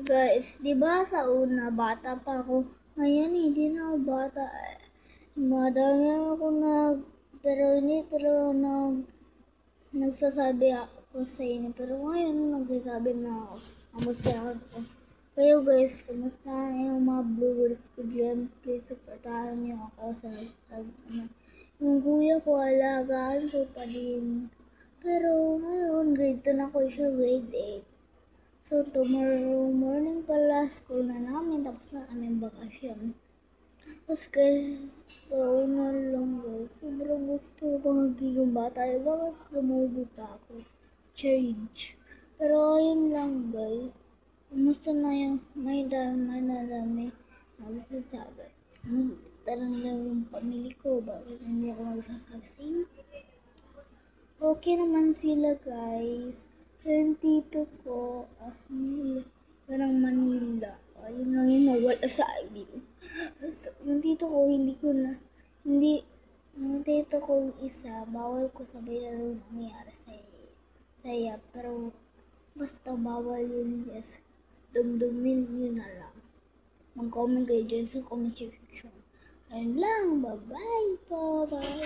Guys, di ba sa una, bata pa ako. Ngayon, hindi na ako bata. Madami ako pero hindi talaga nagsasabi ako sa inyo. Pero ngayon, nagsasabi na ako. Kamusta ako. Kayo guys, kamusta yung mga viewers ko dyan? Please, supportahan niyo ako sa yung kuya ko, alagaan ko pa din. Pero ngayon, grade 2 na ako siya, grade 8. So, tomorrow morning pala, school na namin, tapos na aming bakasyon. Tapos guys, so una lang guys, sobrang gusto ko magiging bata. Bakit gumubo pa ako? Change. Pero ayun lang guys, kumusta na yung may dami magsasabi. Tanong lang yung pamilya ko, bakit hindi ako magsasabi sa inyo? Okay naman sila guys. Yung tito ko, ng Manila. Ayun lang yung nawala sa akin. So, yung tito ko, yung tito ko yung isa, bawal ko sabihin na rin nangyari sa iya. Pero, basta bawal yun, yes. Dumdumin yun na lang. Mag-comment kayo dyan sa comment section. Ayun lang, bye-bye po, bye.